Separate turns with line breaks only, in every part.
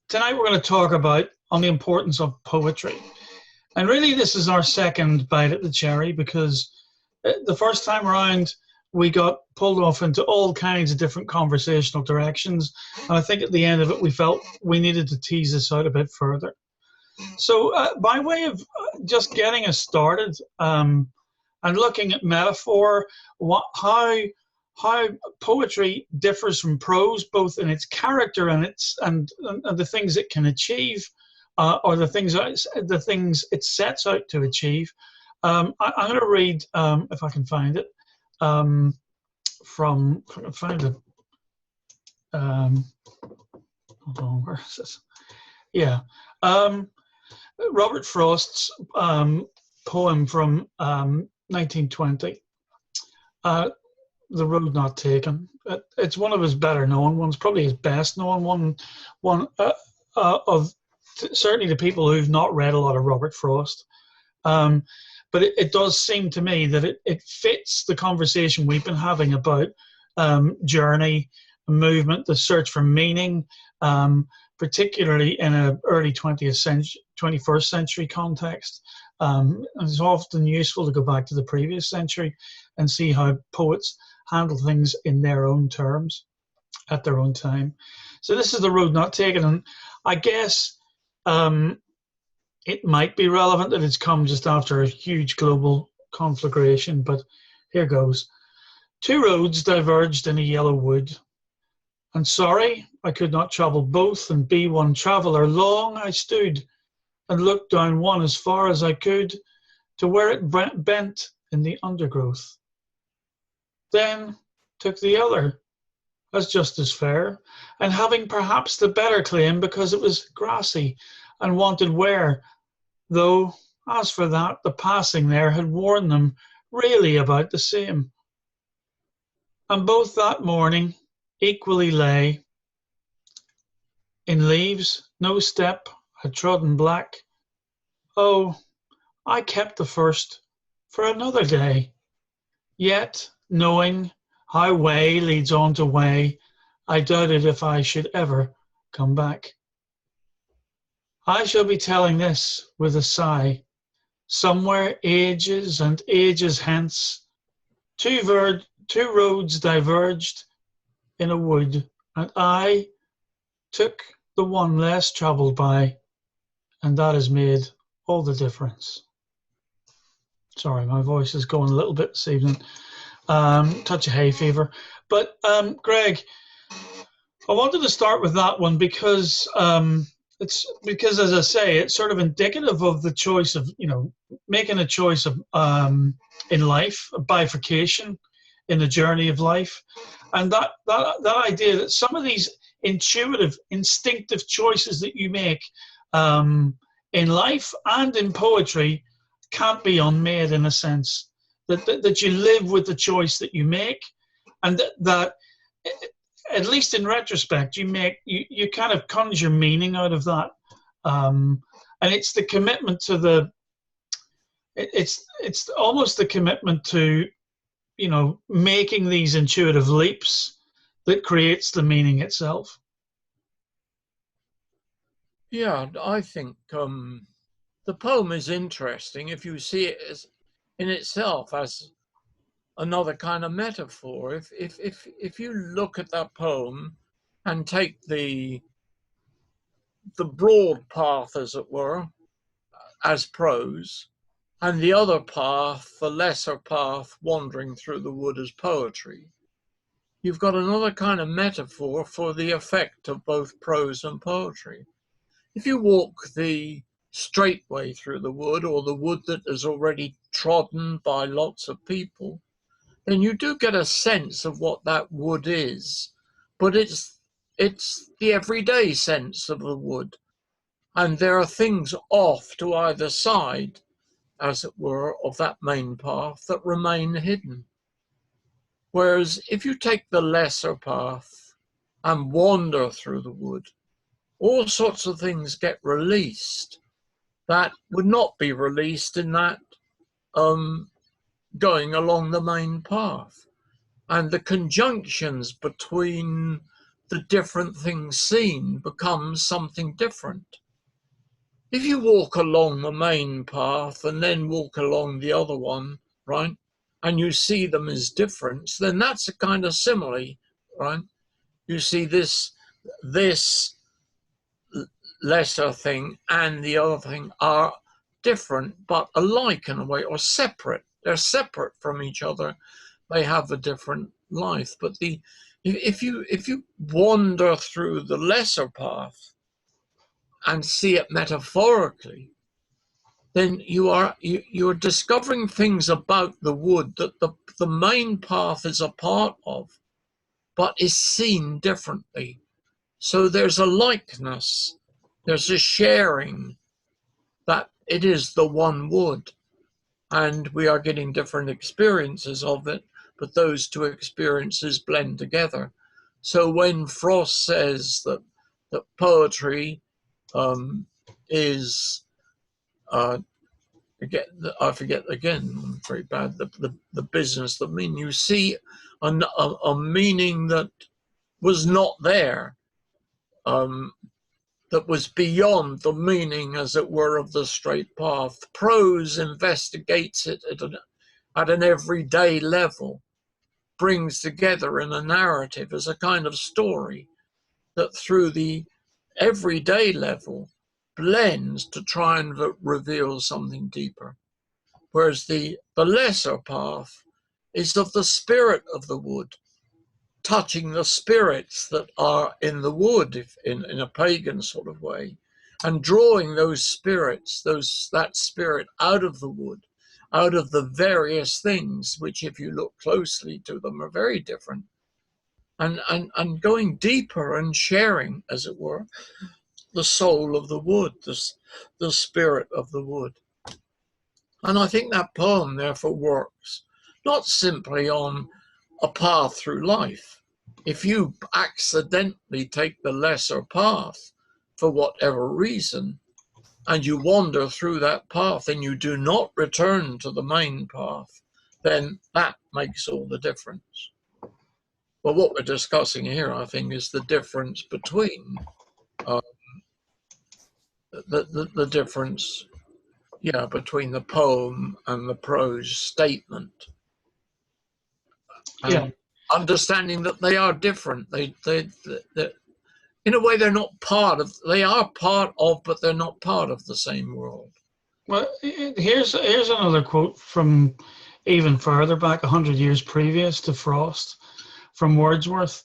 Tonight we're going to talk about on the importance of poetry. And really this is our second bite at the cherry because the first time around we got pulled off into all kinds of different conversational directions. And I think at the end of it we felt we needed to tease this out a bit further. So by way of just getting us started and looking at metaphor, how poetry differs from prose, both in its character and the things it can achieve, or the things it sets out to achieve. I'm going to read, if I can find it, from if I can find it. Hold on, where is this? Yeah, Robert Frost's poem from 1920. The Road Not Taken. It's one of his better known ones, probably his best known one of certainly the people who've not read a lot of Robert Frost. But it does seem to me that it fits the conversation we've been having about journey, movement, the search for meaning, particularly in an early 21st century context. It's often useful to go back to the previous century and see how poets handle things in their own terms at their own time. So this is The Road Not Taken, and I guess it might be relevant that it's come just after a huge global conflagration, but here goes. Two roads diverged in a yellow wood, and sorry I could not travel both and be one traveller. Long I stood and looked down one as far as I could to where it bent in the undergrowth. Then took the other as just as fair, and having perhaps the better claim because it was grassy and wanted wear, though as for that the passing there had worn them really about the same. And both that morning equally lay in leaves, no step had trodden black. Oh, I kept the first for another day, yet knowing how way leads on to way, I doubted if I should ever come back. I shall be telling this with a sigh. Somewhere ages and ages hence, two roads diverged in a wood, and I took the one less travelled by, and that has made all the difference. Sorry, my voice is going a little bit this evening. Touch of hay fever. But Greg, I wanted to start with that one because as I say, it's sort of indicative of the choice of, making a choice of in life, a bifurcation in the journey of life, and that idea that some of these instinctive choices that you make in life and in poetry can't be unmade, in a sense that you live with the choice that you make, and that at least in retrospect you kind of conjure meaning out of that, and it's the commitment to it's almost the commitment to making these intuitive leaps that creates the meaning itself.
Yeah, I think the poem is interesting if you see it as in itself as another kind of metaphor. If you look at that poem and take the broad path, as it were, as prose, and the other path, the lesser path, wandering through the wood, as poetry, you've got another kind of metaphor for the effect of both prose and poetry. If you walk the straight way through the wood, or the wood that is already trodden by lots of people, then you do get a sense of what that wood is, but it's the everyday sense of the wood, and there are things off to either side, as it were, of that main path that remain hidden. Whereas if you take the lesser path and wander through the wood, all sorts of things get released that would not be released in that going along the main path. And the conjunctions between the different things seen becomes something different. If you walk along the main path and then walk along the other one, right, and you see them as different, then that's a kind of simile, right? You see this lesser thing and the other thing are different but alike in a way, or separate. They're separate from each other. They have a different life. But if you wander through the lesser path and see it metaphorically, then you're discovering things about the wood that the main path is a part of, but is seen differently. So there's a likeness, there's a sharing that it is the one wood, and we are getting different experiences of it, but those two experiences blend together. So when Frost says that poetry is I forget again, I'm very bad, the business, the meaning. You see a meaning that was not there, that was beyond the meaning, as it were, of the straight path. Prose investigates it at an everyday level, brings together in a narrative as a kind of story that through the everyday level blends to try and reveal something deeper. Whereas the lesser path is of the spirit of the wood, touching the spirits that are in the wood, in a pagan sort of way, and drawing those spirits, that spirit out of the wood, out of the various things, which if you look closely to them are very different, and going deeper and sharing, as it were, the soul of the wood, the spirit of the wood. And I think that poem therefore works not simply on a path through life. If you accidentally take the lesser path for whatever reason, and you wander through that path and you do not return to the main path, then that makes all the difference. Well, what we're discussing here, I think, is the difference between the difference, between the poem and the prose statement.
Yeah.
And understanding that they are different. They in a way, they're not part of. They are part of, but they're not part of the same world.
Well, here's another quote from even further back, 100 years previous to Frost, from Wordsworth.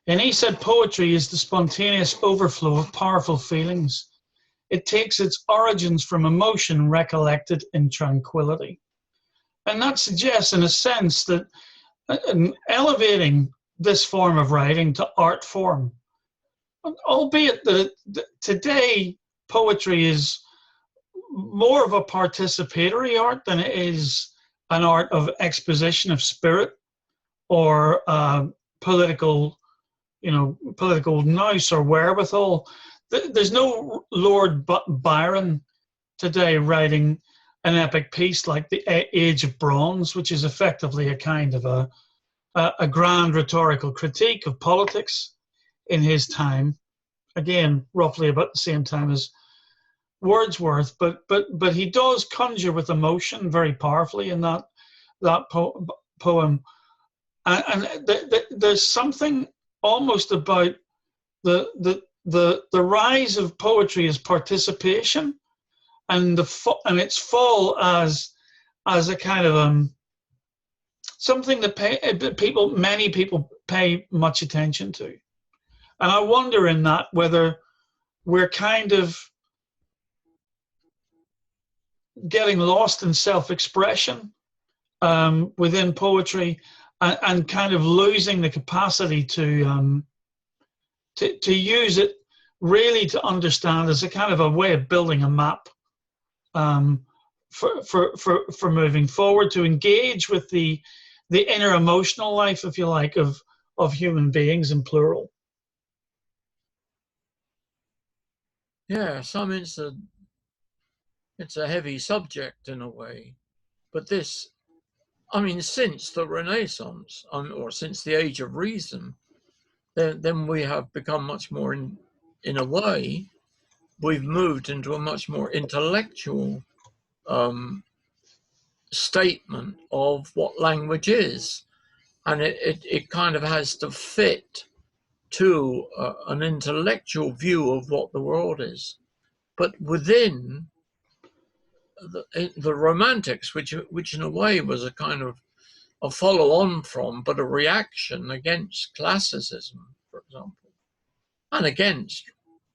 And he said, poetry is the spontaneous overflow of powerful feelings. It takes its origins from emotion recollected in tranquility. And that suggests, in a sense, that elevating this form of writing to art form, albeit that today poetry is more of a participatory art than it is an art of exposition of spirit or political nous or wherewithal. There's no Lord Byron today writing an epic piece like the Age of Bronze, which is effectively a kind of a grand rhetorical critique of politics in his time. Again, roughly about the same time as Wordsworth, but he does conjure with emotion very powerfully in that poem, and there's something almost about the rise of poetry as participation, and its fall as a kind of something that many people pay much attention to, and I wonder in that whether we're kind of getting lost in self-expression within poetry, and kind of losing the capacity to use it really to understand as a kind of a way of building a map for moving forward, to engage with the inner emotional life, if you like, of human beings in plural.
Yes, I mean, it's a heavy subject in a way, but this, I mean, since the Renaissance, or since the Age of Reason, then we have become much more, in a way, we've moved into a much more intellectual statement of what language is. And it kind of has to fit to an intellectual view of what the world is. But within the Romantics, which in a way was a kind of a follow-on from, but a reaction against classicism, for example, and against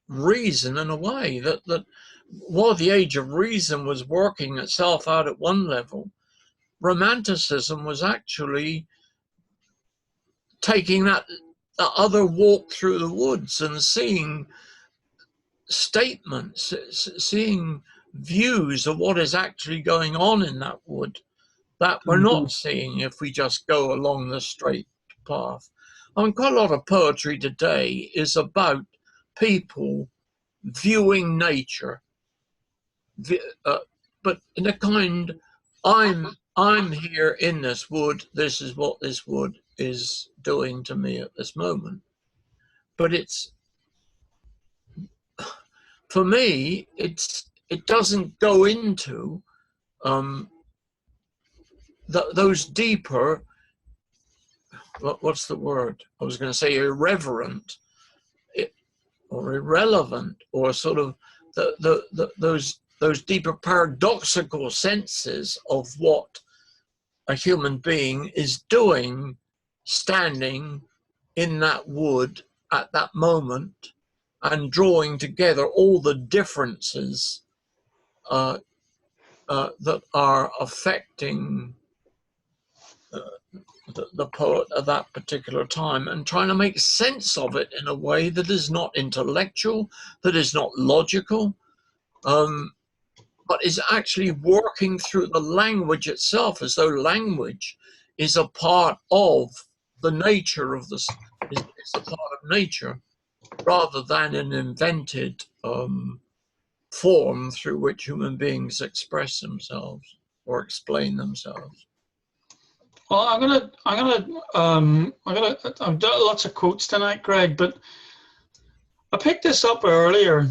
reason in a way, that while the age of reason was working itself out at one level, Romanticism was actually taking that other walk through the woods and seeing statements, seeing views of what is actually going on in that wood that we're not seeing if we just go along the straight path. I mean, quite a lot of poetry today is about people viewing nature, but in a kind, I'm here in this wood, this is what this wood is doing to me at this moment. But it's, for me, it doesn't go into those deeper, what's the word? I was going to say irreverent or irrelevant, or sort of those deeper paradoxical senses of what a human being is doing, standing in that wood at that moment and drawing together all the differences that are affecting the poet at that particular time, and trying to make sense of it in a way that is not intellectual, that is not logical, but is actually working through the language itself, as though language is a part of the nature of this, is a part of nature, rather than an invented form through which human beings express themselves or explain themselves.
Well, I've done lots of quotes tonight, Greg, but I picked this up earlier,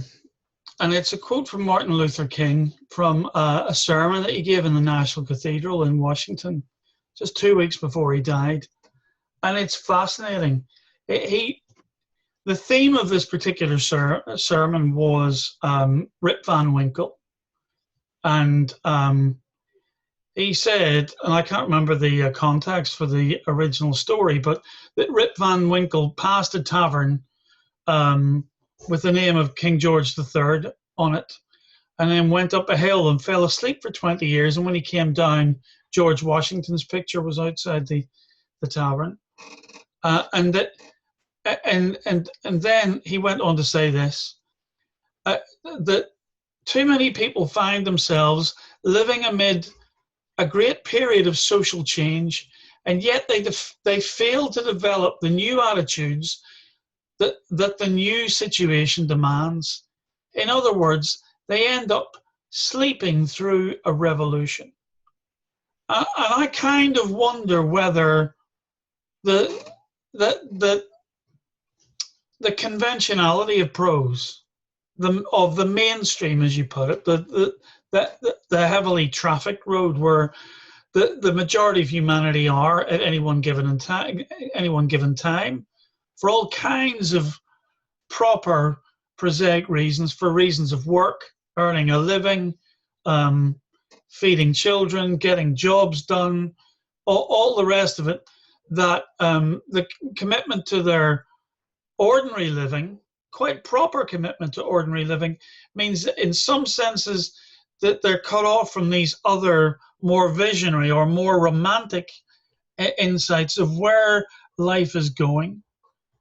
and it's a quote from Martin Luther King from a sermon that he gave in the National Cathedral in Washington, just 2 weeks before he died, and it's fascinating. The theme of this particular sermon was Rip Van Winkle, and he said, and I can't remember the context for the original story, but that Rip Van Winkle passed a tavern with the name of King George III on it, and then went up a hill and fell asleep for 20 years. And when he came down, George Washington's picture was outside the tavern. And then he went on to say this, that too many people find themselves living amid a great period of social change, and yet they fail to develop the new attitudes that the new situation demands. In other words, they end up sleeping through a revolution. And I kind of wonder whether the conventionality of prose, of the mainstream, as you put it, the heavily trafficked road where the majority of humanity are at any one given time, for all kinds of proper prosaic reasons, for reasons of work, earning a living, feeding children, getting jobs done, all the rest of it, that the commitment to their ordinary living, quite proper commitment to ordinary living, means that in some senses that they're cut off from these other more visionary or more romantic insights of where life is going.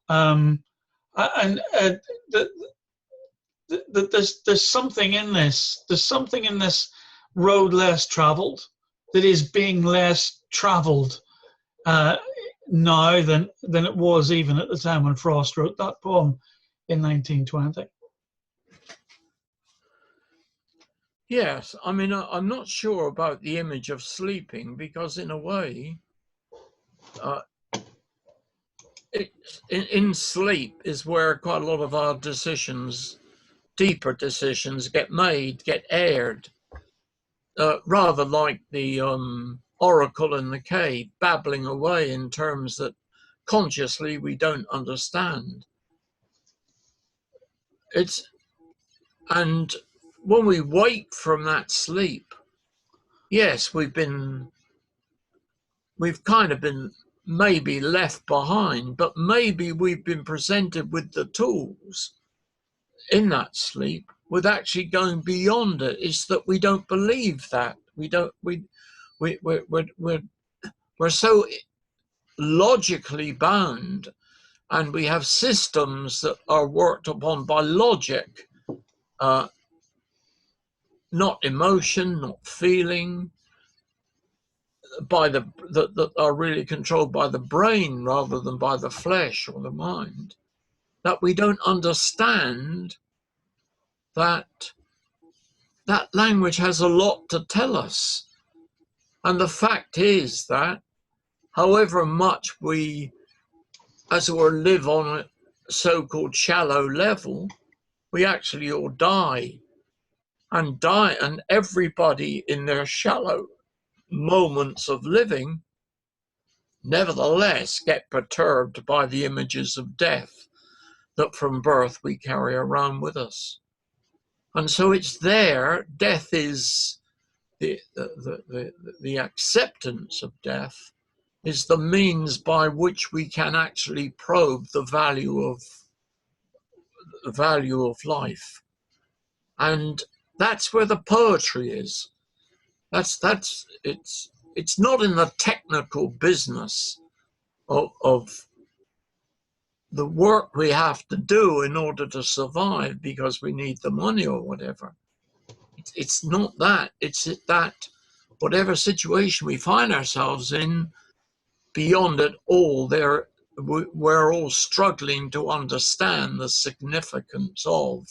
There's something in this. There's something in this road less traveled that is being less traveled now than it was even at the time when Frost wrote that poem in 1920.
Yes, I mean, I'm not sure about the image of sleeping, because in a way, in sleep is where quite a lot of our decisions, deeper decisions, get made, get aired. Rather like the oracle in the cave, babbling away in terms that consciously we don't understand. And when we wake from that sleep, yes, we've kind of been maybe left behind, but maybe we've been presented with the tools in that sleep with actually going beyond it. It's that we don't believe that. We're so logically bound, and we have systems that are worked upon by logic, not emotion, not feeling, that are really controlled by the brain rather than by the flesh or the mind, that we don't understand that language has a lot to tell us. And the fact is that however much we, as it were, live on a so-called shallow level, we actually all die. And everybody in their shallow moments of living nevertheless get perturbed by the images of death that from birth we carry around with us. And so it's there. Death is the acceptance of death is the means by which we can actually probe the value of life. And that's where the poetry is. It's not in the technical business of the work we have to do in order to survive because we need the money or whatever. It's not that. It's that whatever situation we find ourselves in, beyond it all, we're all struggling to understand the significance of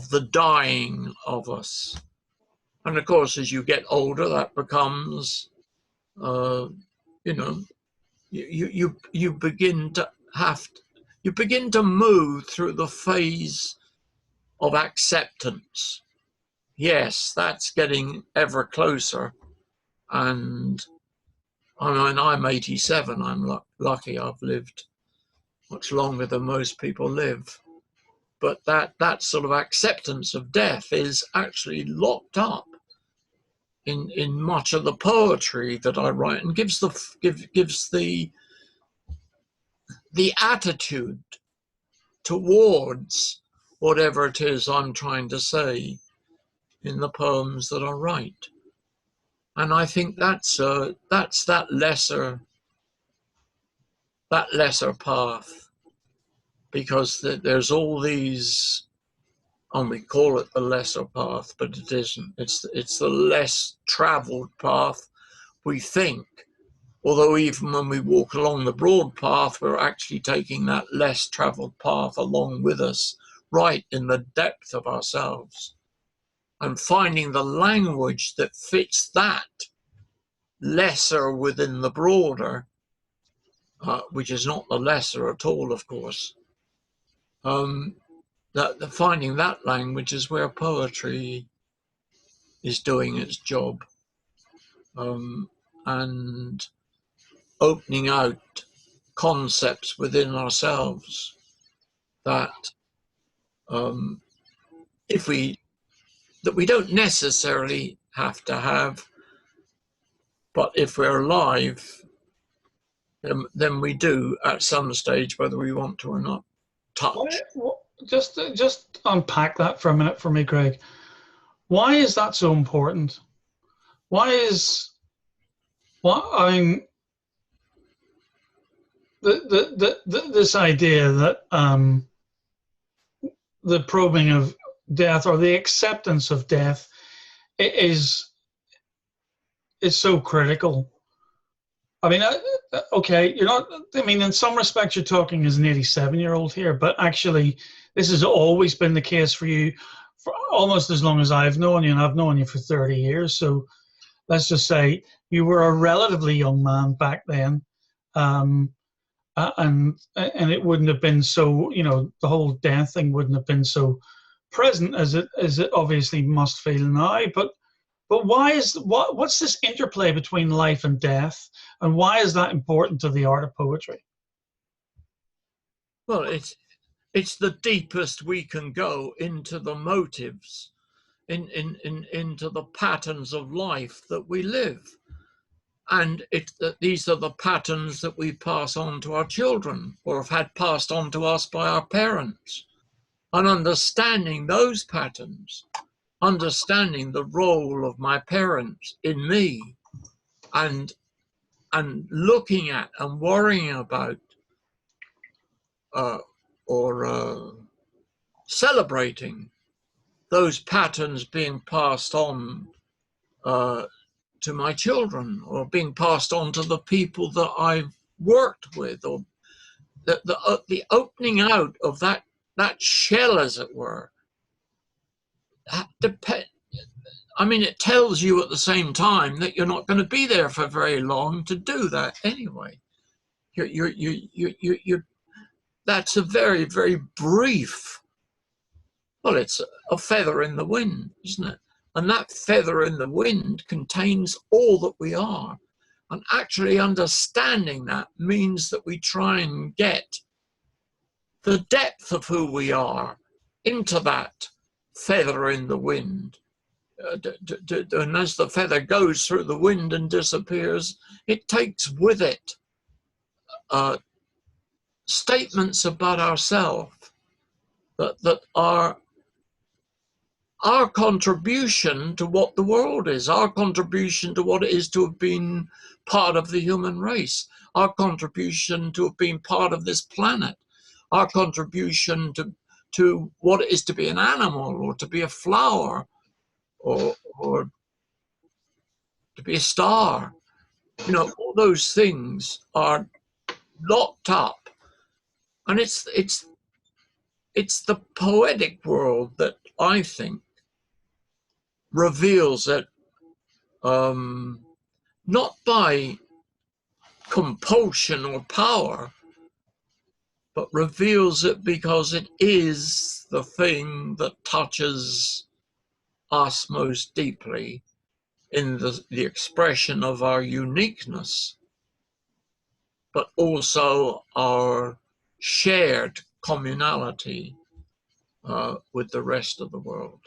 the dying of us. And of course, as you get older, that becomes, you begin to move through the phase of acceptance. Yes, that's getting ever closer. And I mean, I'm 87. I'm lucky I've lived much longer than most people live. But that sort of acceptance of death is actually locked up in much of the poetry that I write, and gives the attitude towards whatever it is I'm trying to say in the poems that I write. And I think that's that lesser path, because there's all these, and we call it the lesser path, but it isn't. It's the less traveled path, we think. Although even when we walk along the broad path, we're actually taking that less traveled path along with us, right in the depth of ourselves, and finding the language that fits that lesser within the broader, which is not the lesser at all, of course. Finding that language is where poetry is doing its job, and opening out concepts within ourselves that we don't necessarily have to have, but if we're alive, then we do at some stage, whether we want to or not. Touch.
Just unpack that for a minute for me, Greg. Why is that so important? I mean, this idea that the probing of death, or the acceptance of death, is so critical. I mean, okay, you're not, I mean, in some respects you're talking as an 87-year-old here, but actually this has always been the case for you for almost as long as I've known you, and I've known you for 30 years. So let's just say you were a relatively young man back then. and it wouldn't have been so, the whole death thing wouldn't have been so present as it obviously must feel now. But what's this interplay between life and death, and why is that important to the art of poetry?
Well, it's the deepest we can go into the motives, into the patterns of life that we live. And these are the patterns that we pass on to our children, or have had passed on to us by our parents. And understanding those patterns, understanding the role of my parents in me, and looking at and worrying about or celebrating those patterns being passed on to my children, or being passed on to the people that I've worked with, or the opening out of that shell, as it were. I mean, it tells you at the same time that you're not going to be there for very long to do that anyway. That's a very, very brief. Well, it's a feather in the wind, isn't it? And that feather in the wind contains all that we are. And actually understanding that means that we try and get the depth of who we are into that feather in the wind. And as the feather goes through the wind and disappears, it takes with it statements about ourselves that are our contribution to what the world is, our contribution to what it is to have been part of the human race, our contribution to have been part of this planet, our contribution to what it is to be an animal, or to be a flower, or to be a star. All those things are locked up. And it's the poetic world that I think reveals it, not by compulsion or power, but reveals it because it is the thing that touches us most deeply in the expression of our uniqueness, but also our shared communality with the rest of the world.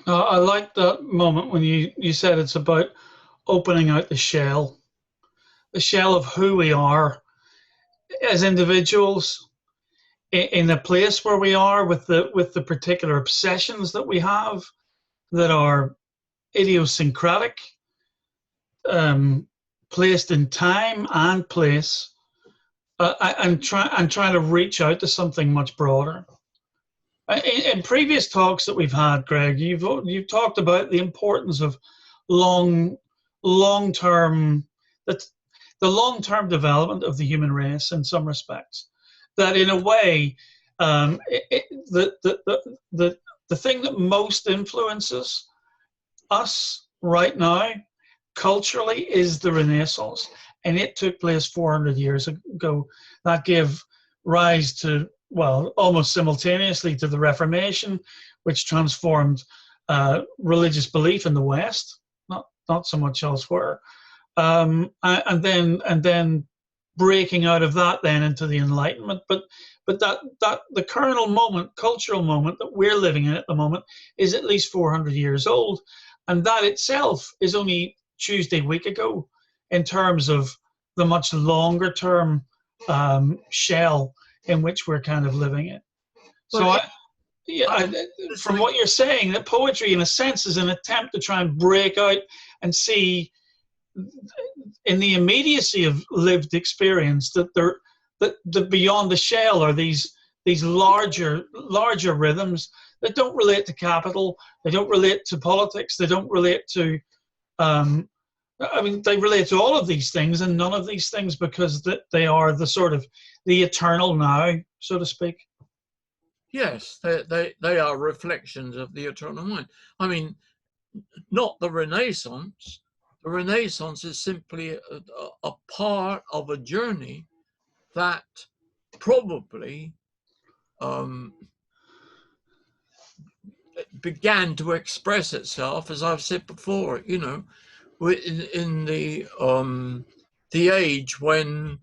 I like that moment when you said it's about opening out the shell of who we are as individuals, in a place where we are, with the particular obsessions that we have that are idiosyncratic, placed in time and place, and trying to reach out to something much broader. In previous talks that we've had, Greg, you've talked about the importance of long-term, the long-term development of the human race in some respects. That in a way, the thing that most influences us right now culturally is the Renaissance, and it took place 400 years ago. That gave rise to, well, almost simultaneously, to the Reformation, which transformed religious belief in the West, not so much elsewhere, and then breaking out of that then into the Enlightenment. But that the cultural moment that we're living in at the moment is at least 400 years old, and that itself is only Tuesday week ago in terms of the much longer term shell in which we're kind of living in. So from what you're saying, that poetry in a sense is an attempt to try and break out and see in the immediacy of lived experience that that beyond the shell are these larger rhythms that don't relate to capital, they don't relate to politics, they don't relate to they relate to all of these things and none of these things, because they are the sort of the eternal now, so to speak.
Yes, they are reflections of the eternal mind. I mean, not the Renaissance. The Renaissance is simply a part of a journey that probably began to express itself, as I've said before, you know, in the age when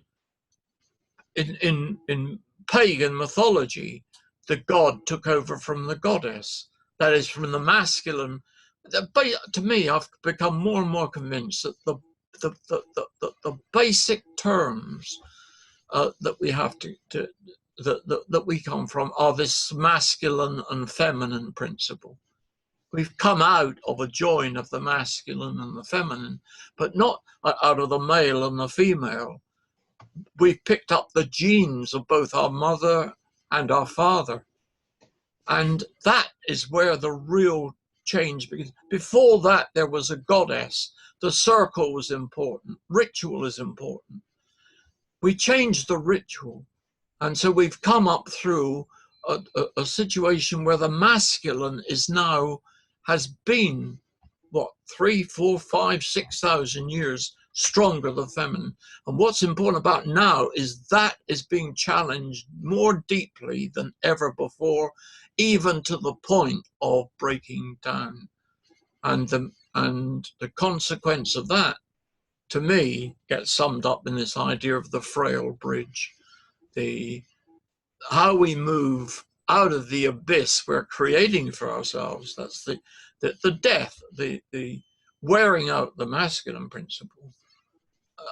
in pagan mythology, the god took over from the goddess, that is, from the masculine. To me, I've become more and more convinced that the basic terms that we have that we come from are this masculine and feminine principle. We've come out of a join of the masculine and the feminine, but not out of the male and the female. We've picked up the genes of both our mother and our father. And that is where the real change begins. Before that, there was a goddess. The circle was important. Ritual is important. We changed the ritual. And so we've come up through a situation where the masculine is now, has been, what, 3, 4, 5, 6,000 years stronger than feminine. And what's important about now is that is being challenged more deeply than ever before, even to the point of breaking down. And the consequence of that, to me, gets summed up in this idea of the frail bridge. How we move out of the abyss we're creating for ourselves. That's the death, the wearing out the masculine principle.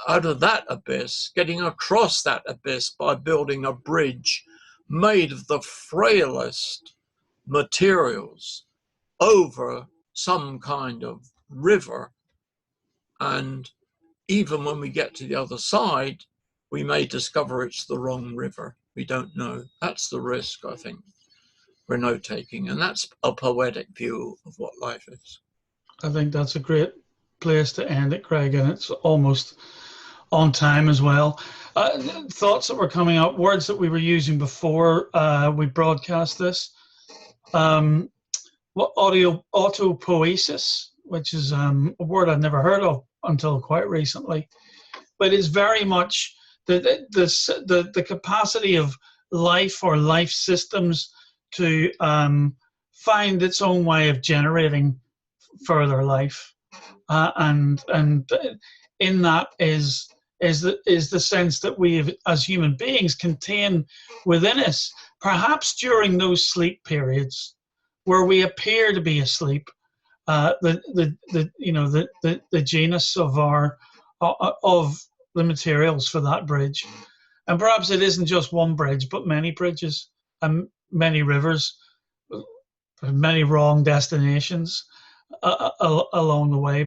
Out of that abyss, getting across that abyss by building a bridge made of the frailest materials over some kind of river. And even when we get to the other side, we may discover it's the wrong river. We don't know. That's the risk, I think, we're now taking. And that's a poetic view of what life is.
I think that's a great place to end it, Craig, and it's almost on time as well. Thoughts that were coming up, words that we were using before we broadcast this. Autopoiesis, which is a word I'd never heard of until quite recently, but it's very much the capacity of life or life systems to find its own way of generating further life, and in that is the sense that we as human beings contain within us, perhaps during those sleep periods where we appear to be asleep, the genus of the materials for that bridge. And perhaps it isn't just one bridge, but many bridges and many rivers, many wrong destinations along the way.